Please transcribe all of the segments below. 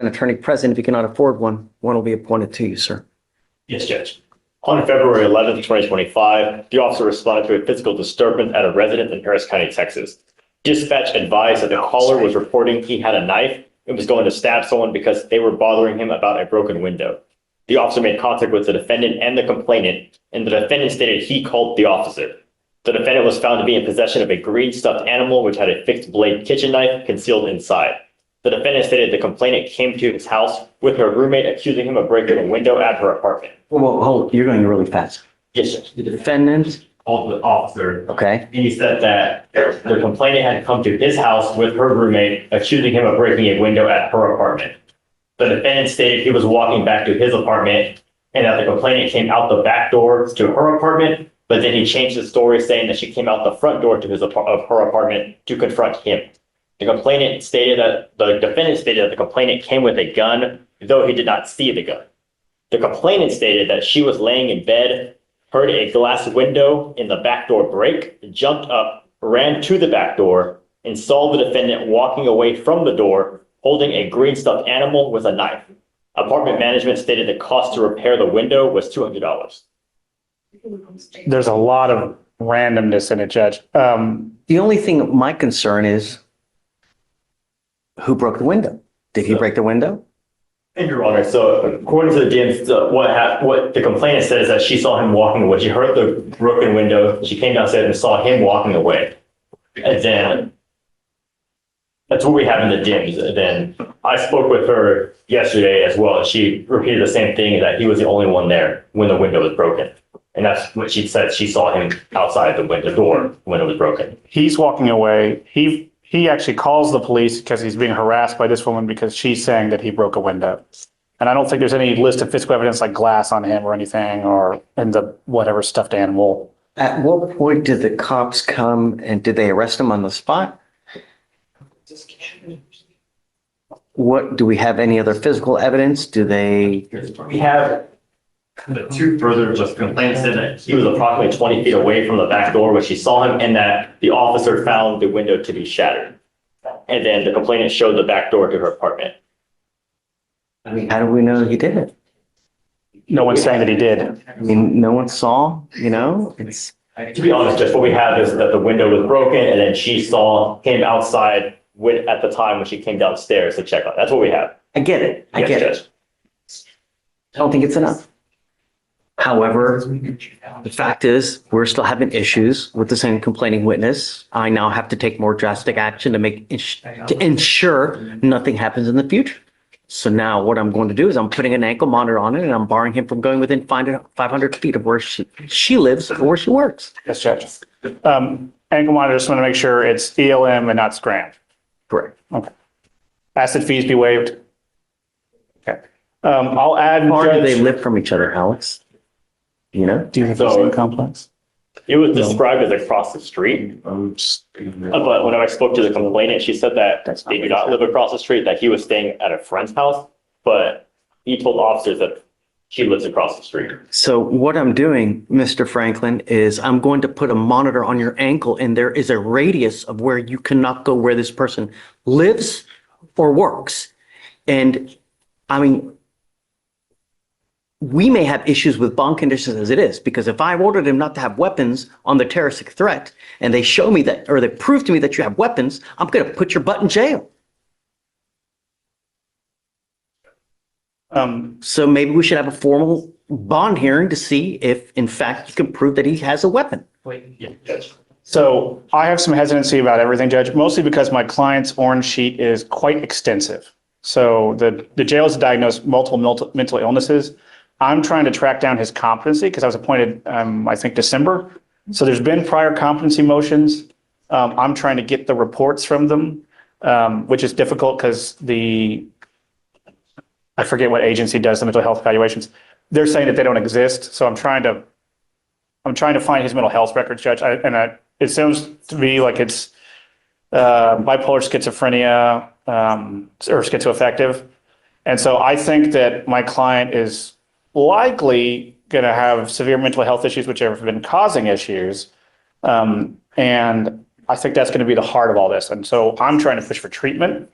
An attorney present, if you cannot afford one, one will be appointed to you, sir. Yes, Judge. On February 11th, 2025, the officer responded to a physical disturbance at a residence in Harris County, Texas. Dispatch advised that the caller was reporting he had a knife and was going to stab someone because they were bothering him about a broken window. The officer made contact with the defendant and the complainant, and the defendant stated he called the officer. The defendant was found to be in possession of a green stuffed animal which had a fixed blade kitchen knife concealed inside. The defendant stated the complainant came to his house with her roommate, accusing him of breaking a window at her apartment. Well, hold, you're going really fast. Yes, sir. The defendant, Called the officer. okay, And he said that the complainant had come to his house with her roommate, accusing him of breaking a window at her apartment. The defendant stated he was walking back to his apartment and that the complainant came out the back door to her apartment, but then he changed the story, saying that she came out the front door to her apartment to confront him. The defendant stated that the complainant came with a gun, though he did not see the gun. The complainant stated that she was laying in bed, heard a glass window in the back door break, jumped up, ran to the back door, and saw the defendant walking away from the door, holding a green stuffed animal with a knife. Apartment management stated the cost to repair the window was $200. There's a lot of randomness in it, Judge. the only thing, my concern is who broke the window? Did he break the window? And Your Honor, so according to the DMs, what the complainant said is that she saw him walking away. She heard the broken window. She came downstairs and saw him walking away. And then that's what we have in the DMs. And then I spoke with her yesterday as well. She repeated the same thing, that he was the only one there when the window was broken. And that's what she said. She saw him outside the window door when it was broken. He's walking away. He actually calls the police because he's being harassed by this woman because she's saying that he broke a window. And I don't think there's any list of physical evidence like glass on him or anything, or in the whatever stuffed animal. At what point did the cops come and did they arrest him on the spot? What, do we have any other physical evidence? Do they? We have the two further, just complainant said that he was approximately 20 feet away from the back door when she saw him, and that the officer found the window to be shattered. And then the complainant showed the back door to her apartment. I mean, how do we know he did it? No one's saying that he did. I mean, no one saw, it's. To be honest, just what we have is that the window was broken, and then she came outside at the time when she came downstairs to check on it. That's what we have. I get it. I Yes, get Judge. it. I don't think it's enough. However, the fact is, we're still having issues with the same complaining witness. I now have to take more drastic action to ensure nothing happens in the future. So now what I'm going to do is I'm putting an ankle monitor on it and I'm barring him from going within 500 feet of where she lives or where she works. Yes, Judge. Ankle monitor, just want to make sure it's ELM and not scram. Correct. Okay. Acid fees be waived. Okay. I'll add. How far do they Judge, live from each other, Alex? You know? do you have the same complex? It was described as across the street. But when I spoke to the complainant, she said that they do not live across the street, that he was staying at a friend's house, but he told officers that she lives across the street. So what I'm doing, Mr. Franklin, is I'm going to put a monitor on your ankle and there is a radius of where you cannot go where this person lives or works. And I mean, we may have issues with bond conditions as it is, because if I ordered him not to have weapons on the terroristic threat and they show me that, or they prove to me that you have weapons, I'm going to put your butt in jail. So maybe we should have a formal bond hearing to see if in fact you can prove that he has a weapon. Yeah, Judge. So I have some hesitancy about everything, Judge, mostly because my client's orange sheet is quite extensive. So the jail has diagnosed multiple mental illnesses. I'm trying to track down his competency because I was appointed, I think, December. So there's been prior competency motions. I'm trying to get the reports from them, which is difficult because I forget what agency does the mental health evaluations. They're saying that they don't exist. So I'm trying to find his mental health records, Judge. It sounds to me like it's bipolar schizophrenia or schizoaffective. And so I think that my client is likely going to have severe mental health issues, which have been causing issues. And I think that's going to be the heart of all this. And so I'm trying to push for treatment.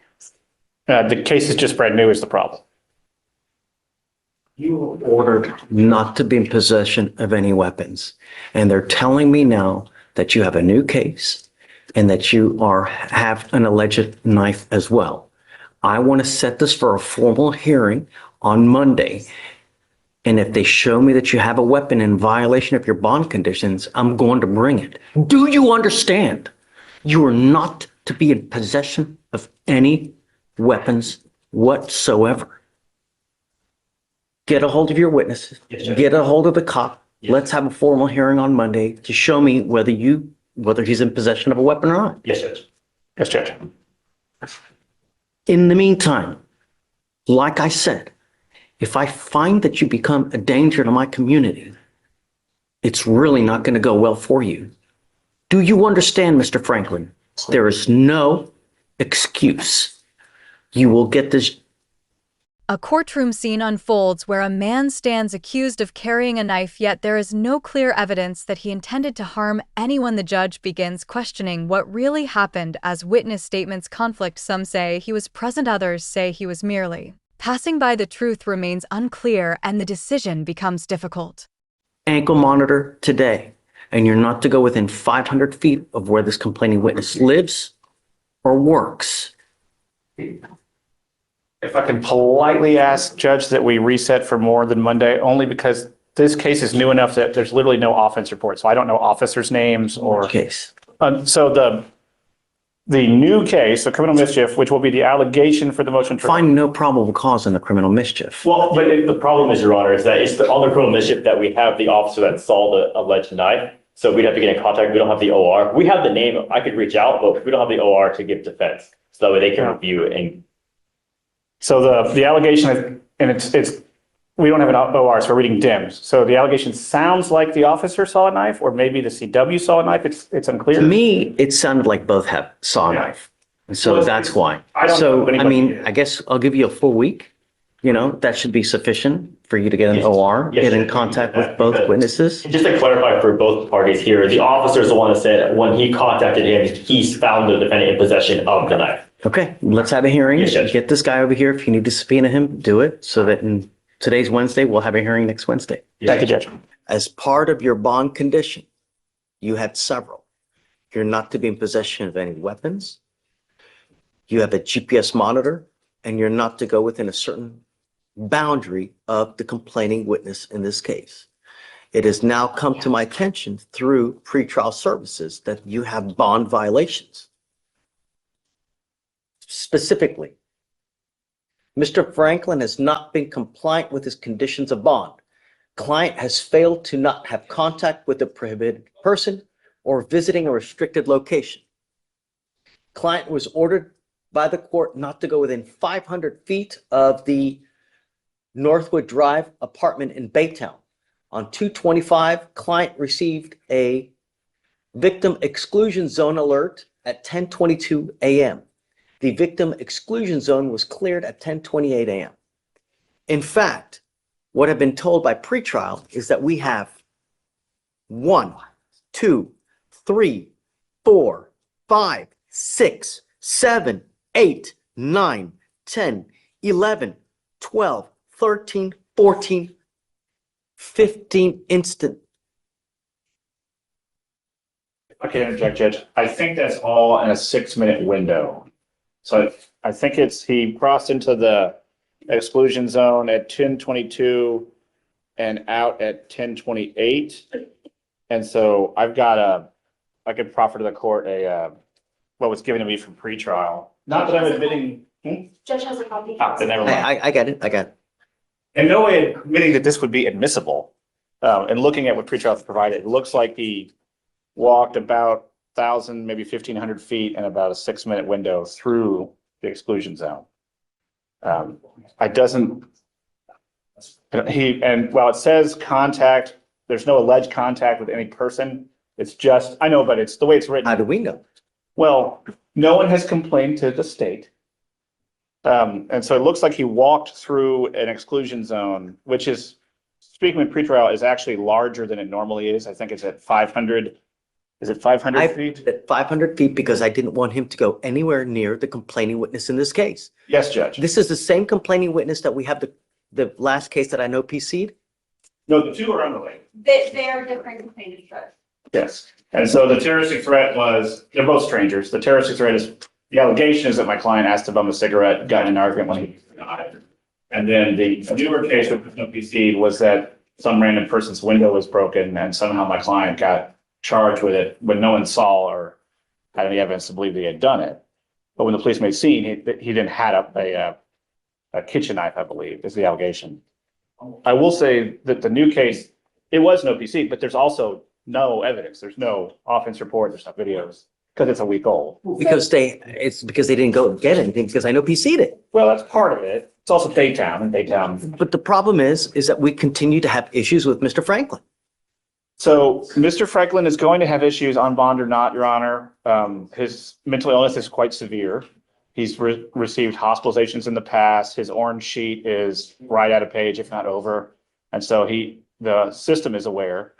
The case is just brand new is the problem. You were ordered not to be in possession of any weapons. And they're telling me now that you have a new case and that you have an alleged knife as well. I want to set this for a formal hearing on Monday. And if they show me that you have a weapon in violation of your bond conditions, I'm going to bring it. Do you understand? You are not to be in possession of any weapons whatsoever. Get a hold of your witnesses, Yes, Judge. get a hold of the cop. Yes. Let's have a formal hearing on Monday to show me whether he's in possession of a weapon or not. Yes, Judge. Yes, Judge. In the meantime, like I said, if I find that you become a danger to my community, it's really not going to go well for you. Do you understand, Mr. Franklin? There is no excuse. You will get this. A courtroom scene unfolds where a man stands accused of carrying a knife, yet there is no clear evidence that he intended to harm anyone. The judge begins questioning what really happened as witness statements conflict. Some say he was present, others say he was merely passing by. The truth remains unclear and the decision becomes difficult. Ankle monitor today, and you're not to go within 500 feet of where this complaining witness lives or works. If I can politely ask, Judge, that we reset for more than Monday, only because this case is new enough that there's literally no offense report. So I don't know officers' names or. Case. So the new case, the criminal mischief, which will be the allegation for the motion. Find no probable cause in the criminal mischief. Well, but the problem is, Your Honor, is that it's on the criminal mischief that we have the officer that saw the alleged knife. So we'd have to get in contact. We don't have the OR. We have the name. I could reach out, but we don't have the OR to give defense. So that way they can review it. And So the allegation is, and it's we don't have an OR, so we're reading DIMS. So the allegation sounds like the officer saw a knife, or maybe the CW saw a knife. It's unclear. To me, it sounded like both saw a Yeah. knife. And so Well, that's why. I don't know So, if I anybody mean, did. I guess I'll give you a full week. You know, that should be sufficient for you to get an Yes. OR, Yes, get in Judge. contact Yeah, with both because- witnesses. just to clarify for both parties here, the officer is the one that said when he contacted him, he's found the defendant in possession of the knife. Okay, let's have a hearing. Yes, Judge. Get this guy over here. If you need to subpoena him, do it so that today's Wednesday, we'll have a hearing next Wednesday. Thank you, Judge. As part of your bond condition, you had several. You're not to be in possession of any weapons. You have a GPS monitor, and you're not to go within a certain boundary of the complaining witness in this case. It has now come to my attention through pretrial services that you have bond violations. Specifically, Mr. Franklin has not been compliant with his conditions of bond. Client has failed to not have contact with a prohibited person or visiting a restricted location. Client was ordered by the court not to go within 500 feet of the Northwood Drive apartment in Baytown. On 2/25, client received a victim exclusion zone alert at 10:22 a.m. The victim exclusion zone was cleared at 10:28 a.m. In fact, what I've been told by pretrial is that we have 1, 2, 3, 4, 5, 6, 7, 8, 9, 10, 11, 12, 13, 14, 15 instant. If I can interject, Judge, I think that's all in a 6-minute window. So I think he crossed into the exclusion zone at 10:22 and out at 10:28. And so I could proffer to the court what was given to me from pretrial. Not that I'm admitting. Judge has a copy. Then never mind. I get it. I got it. In no way admitting that this would be admissible. And looking at what pretrial has provided, it looks like he walked about 1,000, maybe 1,500 feet in about a 6-minute window through the exclusion zone. And while it says contact, there's no alleged contact with any person. It's just, I know, but it's the way it's written. How do we know? Well, no one has complained to the state. And so it looks like he walked through an exclusion zone, which is, speaking with pretrial, is actually larger than it normally is. I think it's at 500 Is it 500 I feet? at 500 feet because I didn't want him to go anywhere near the complaining witness in this case. Yes, Judge. This is the same complaining witness that we have the last case that I know PC'd. No, the two are unrelated. They are different complainants, but Yes. And so the terroristic threat was, they're both strangers. The terroristic threat is, the allegation is that my client asked to bum a cigarette, got in an argument when he was denied. And then the newer case with no PC was that some random person's window was broken and somehow my client got charged with it when no one saw or had any evidence to believe that he had done it. But when the police made scene, he didn't had a kitchen knife, I believe, is the allegation. I will say that the new case, it was no PC, but there's also no evidence. There's no offense report. There's no videos because it's a week old. It's because they didn't go get anything because I know PC'd it. Well, that's part of it. It's also Daytown and Daytown. But the problem is that we continue to have issues with Mr. Franklin. So Mr. Franklin is going to have issues on bond or not, Your Honor. His mental illness is quite severe. He's received hospitalizations in the past. His orange sheet is right at a page, if not over. And so the system is aware.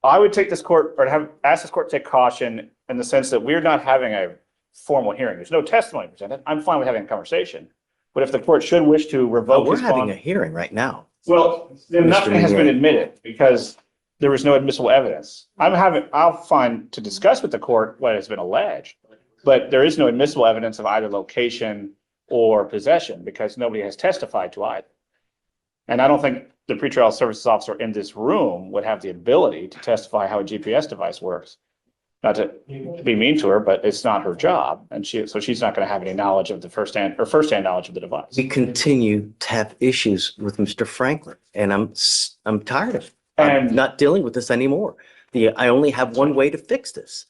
I would take this court or ask this court to take caution in the sense that we're not having a formal hearing. There's no testimony presented. I'm fine with having a conversation. But if the court should wish to revoke We're his having bond. a hearing right now. Well, then nothing has been Mr. admitted because there was no admissible evidence. I'll find to discuss with the court what has been alleged, but there is no admissible evidence of either location or possession because nobody has testified to either. And I don't think the pretrial services officer in this room would have the ability to testify how a GPS device works. Not to be mean to her, but it's not her job. And so she's not going to have any knowledge of the firsthand knowledge of the device. We continue to have issues with Mr. Franklin, and I'm tired of it. And- I'm not dealing with this anymore. I only have one way to fix this.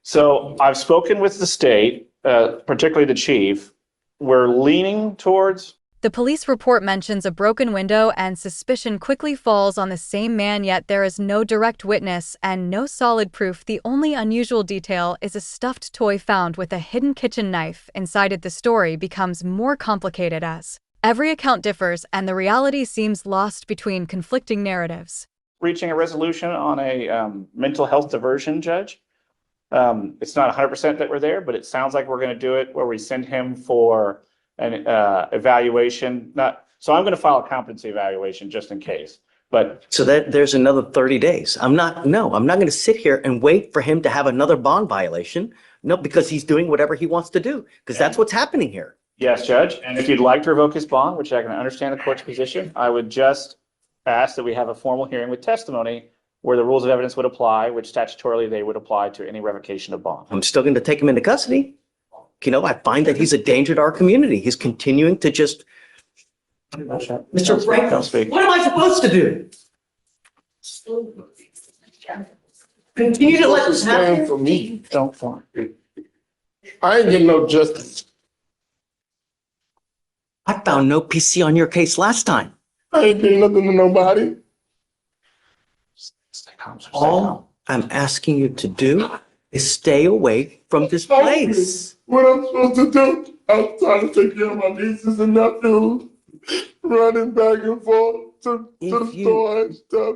So I've spoken with the state, particularly the chief. We're leaning towards. The police report mentions a broken window and suspicion quickly falls on the same man, yet there is no direct witness and no solid proof. The only unusual detail is a stuffed toy found with a hidden kitchen knife inside it. The story becomes more complicated as every account differs and the reality seems lost between conflicting narratives. Reaching a resolution on a mental health diversion, Judge. It's not 100% that we're there, but it sounds like we're going to do it where we send him for an evaluation. So I'm going to file a competency evaluation just in case. But So that there's another 30 days. I'm not going to sit here and wait for him to have another bond violation. No, because he's doing whatever he wants to do, because that's what's happening here. yes, Judge, and if you'd like to revoke his bond, which I can understand the court's position, I would just ask that we have a formal hearing with testimony where the rules of evidence would apply, which statutorily they would apply to any revocation of bond. I'm still going to take him into custody. I find that he's a danger to our community. He's continuing to just. Mr. Franklin, Don't speak. what am I supposed to do? Continue to let this Stand happen? for me. Don't form. I ain't getting no justice. I found no PC on your case last time. I ain't doing nothing to nobody. Stay calm, sir. Stay calm. All I'm asking you to do is stay away from this place. What I'm supposed to do? I'm trying to take care of my nieces and nephews, running back and forth to the If you- store and stuff.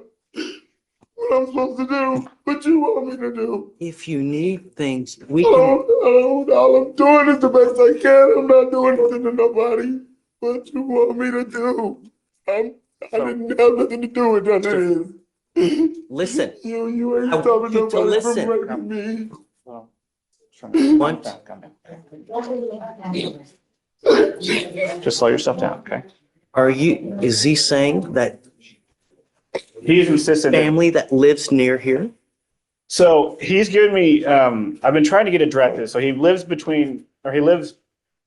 What I'm supposed to do? What you want me to do? If you need things, we I can. don't, all I'm doing is the best I can. I'm not doing nothing to nobody. What you want me to do? I didn't have nothing to do with none of this. Listen, You ain't I want stopping you to nobody from listen. raping me. Well, What? calm down. Just slow yourself down, okay? is he saying that He's insistent. family that lives near here? So he's given me, I've been trying to get it directed. So he lives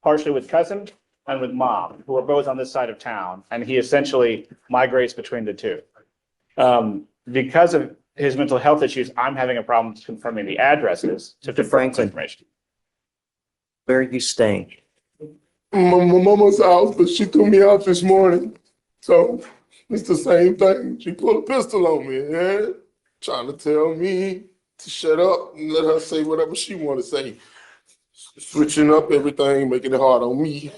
partially with cousin and with mom, who are both on this side of town. And he essentially migrates between the two. Because of his mental health issues, I'm having a problem confirming the addresses to confirm this Franklin. information. Where are you staying? My mama's house, but she threw me out this morning. So it's the same thing. She pulled a pistol on me, yeah? Trying to tell me to shut up and let her say whatever she want to say. Switching up everything, making it hard on me.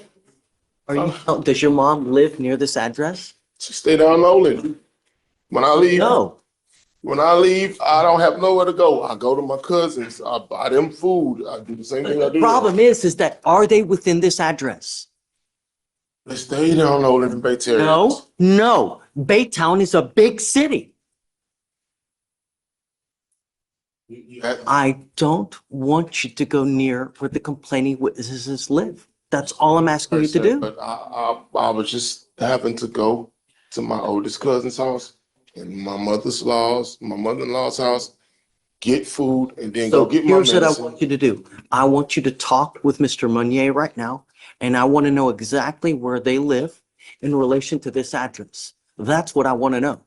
Does your mom live near this address? She stay down Nolan. When I leave, No. When I leave, I don't have nowhere to go. I go to my cousins. I buy them food. I do the same thing I do. Problem is that are they within this address? They don't know living Bay Terre. No. Baytown is a big city. I don't want you to go near where the complaining witnesses live. That's all I'm asking you to do. But I was just having to go to my oldest cousin's house and my mother-in-law's house, get food, and then So go get my here's what I medicine. want you to do. I want you to talk with Mr. Meunier right now, and I want to know exactly where they live in relation to this address. That's what I want to know.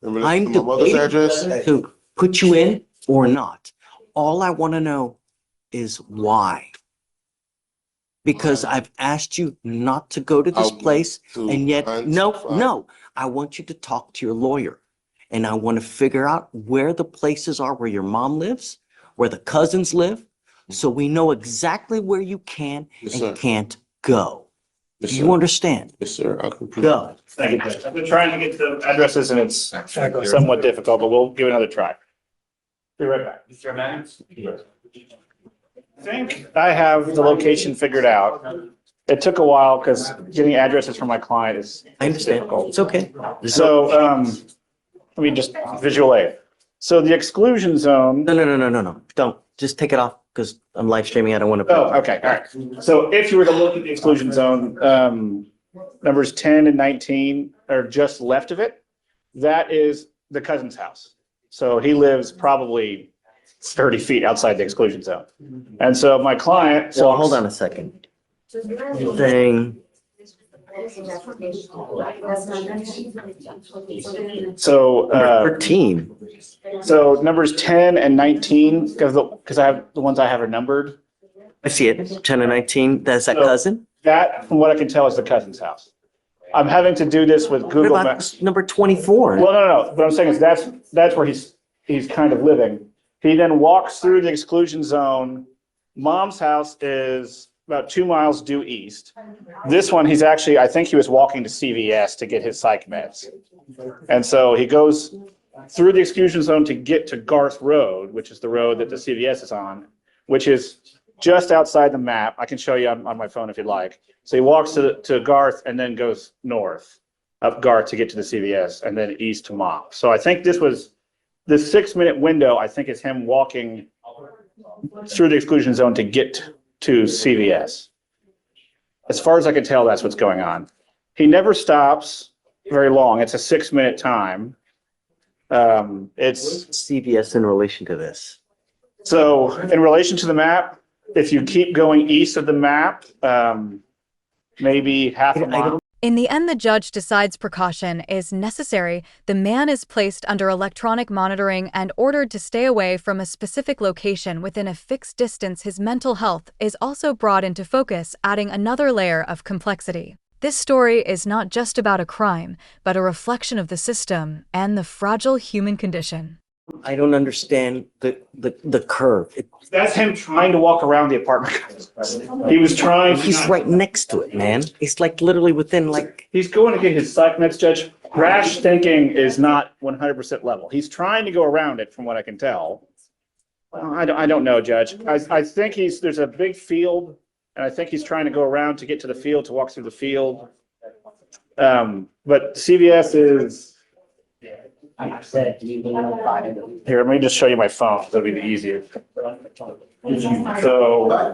Remember I'm my mother's debating address? to put you in or not. All I want to know is why. Because I've asked you not to go to this place, and yet, no. I want you to talk to your lawyer, and I want to figure out where the places are where your mom lives, where the cousins live, so we know exactly where you can Yes, sir. and can't go. Yes, Do sir. you understand? Yes, sir. I can prove. Go. Thank you, Judge. I've been trying to get the addresses and it's somewhat difficult, but we'll give it another try. Be right back. Mr. Max? I think I have the location figured out. It took a while because getting addresses from my client is I understand. It's okay. So, let me just visual aid. So the exclusion zone. No. Don't. Just take it off because I'm live streaming. I don't want to. Oh, okay, all right. So if you were to look at the exclusion zone, numbers 10 and 19 are just left of it. That is the cousin's house. So he lives probably 30 feet outside the exclusion zone. And so my client. So hold on a second. You're saying, So, 13. so numbers 10 and 19, because I have, the ones I have are numbered. I see it. 10 and 19. That's that So- cousin? That, from what I can tell, is the cousin's house. I'm having to do this with What Google about Maps. number 24? Well, no. What I'm saying is that's where he's kind of living. He then walks through the exclusion zone. Mom's house is about 2 miles due east. This one, he's actually, I think he was walking to CVS to get his psych meds. And so he goes through the exclusion zone to get to Garth Road, which is the road that the CVS is on, which is just outside the map. I can show you on my phone if you'd like. So he walks to Garth and then goes north up Garth to get to the CVS and then east to Mop. So I think this 6-minute window, I think is him walking through the exclusion zone to get to CVS. As far as I can tell, that's what's going on. He never stops very long. It's a 6-minute time. It's CVS in relation to this. so in relation to the map, if you keep going east of the map, maybe half a mile. In the end, the judge decides precaution is necessary. The man is placed under electronic monitoring and ordered to stay away from a specific location within a fixed distance. His mental health is also brought into focus, adding another layer of complexity. This story is not just about a crime, but a reflection of the system and the fragile human condition. I don't understand the curve. That's him trying to walk around the apartment. He was trying. He's right next to it, man. It's like literally within like. He's going to get his psych meds, Judge. Rash thinking is not 100% level. He's trying to go around it from what I can tell. Well, I don't know, Judge. I think there's a big field and I think he's trying to go around to get to the field, to walk through the field. But CVS is. Here, let me just show you my phone. That'll be the easier. So.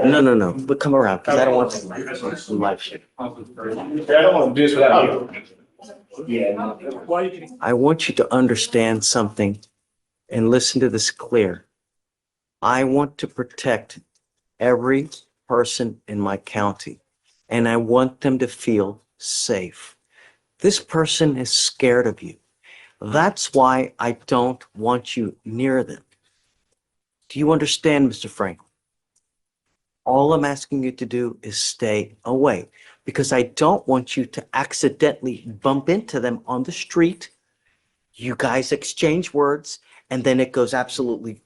No. But come around because I don't want to live shit. I don't want to do this without you. I want you to understand something and listen to this clear. I want to protect every person in my county, and I want them to feel safe. This person is scared of you. That's why I don't want you near them. Do you understand, Mr. Franklin? All I'm asking you to do is stay away because I don't want you to accidentally bump into them on the street. You guys exchange words and then it goes absolutely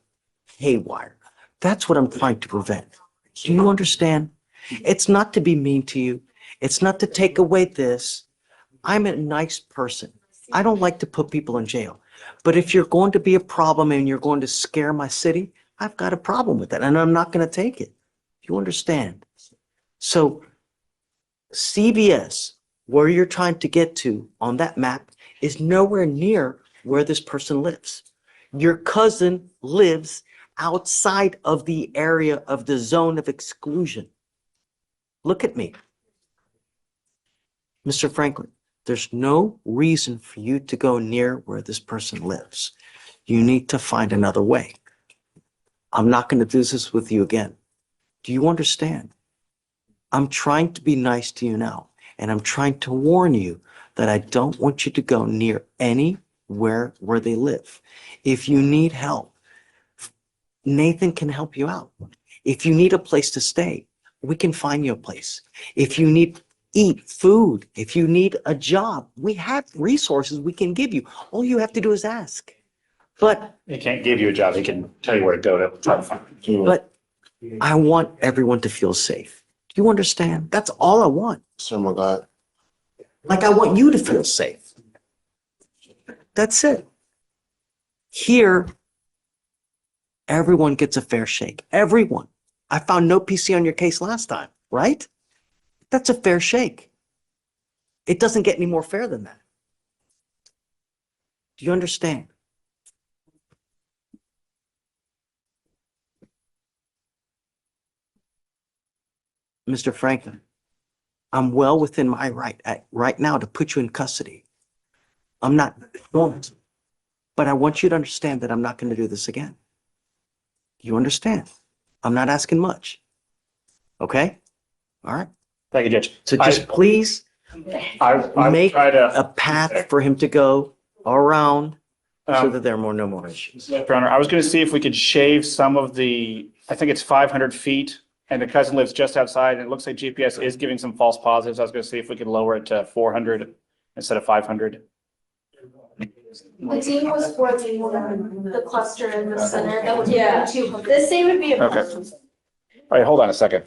haywire. That's what I'm trying to prevent. Do you understand? It's not to be mean to you. It's not to take away this. I'm a nice person. I don't like to put people in jail, But if you're going to be a problem and you're going to scare my city, I've got a problem with that and I'm not going to take it. You understand? So CVS, where you're trying to get to on that map, is nowhere near where this person lives. Your cousin lives outside of the area of the zone of exclusion. Look at me. Mr. Franklin, there's no reason for you to go near where this person lives. You need to find another way. I'm not going to do this with you again. Do you understand? I'm trying to be nice to you now, and I'm trying to warn you that I don't want you to go near anywhere where they live. If you need help, Nathan can help you out. If you need a place to stay, we can find you a place. If you need eat food, if you need a job, we have resources we can give you. All you have to do is ask. But He can't give you a job. He can tell you where to go to try to find it. but I want everyone to feel safe. Do you understand? That's all I want. Oh my God. Like I want you to feel safe. That's it. Here, everyone gets a fair shake. Everyone. I found no PC on your case last time, right? That's a fair shake. It doesn't get any more fair than that. Do you understand? Mr. Franklin, I'm well within my right now to put you in custody. I'm not going to, but I want you to understand that I'm not going to do this again. You understand? I'm not asking much. Okay? All right. Thank you, Judge. So just please I make try to, a path for him to go around so um, that there are no more issues. Your Honor, I was going to see if we could shave some of the, I think it's 500 feet, and the cousin lives just outside, and it looks like GPS is giving some false positives. I was going to see if we could lower it to 400 instead of 500. The team was for the cluster in the center, that would be Yeah. 200. This thing would be a. Okay. All right, hold on a second.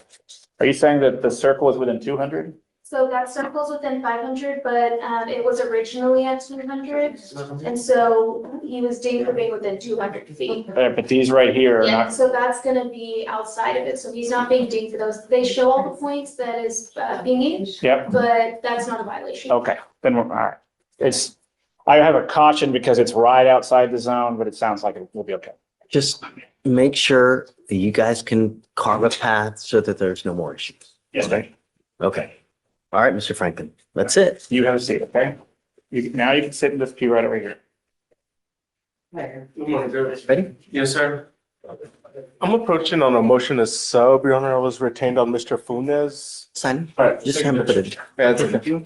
Are you saying that the circle is within 200? So that circle's within 500, but it was originally at 200. And so he was deemed to be within 200 feet. But these right here are Yeah, not, so that's gonna be outside of it, so he's not being dinged for those. They show all the points that is being, yep, but that's not a violation. okay, then we're, all right. It's, I have a caution because it's right outside the zone, but it sounds like it will be okay. Just make sure that you guys can carve a path so that there's no more issues. Yes, sir. Okay. All right, Mr. Franklin, that's it. You have a seat, okay? Now you can sit in this pew right over here. Ready? Yes, sir. I'm approaching on a motion to sub, Your Honor. I was retained on Mr. Funes. Sign. All right. Just have him put it. Yeah, it's okay.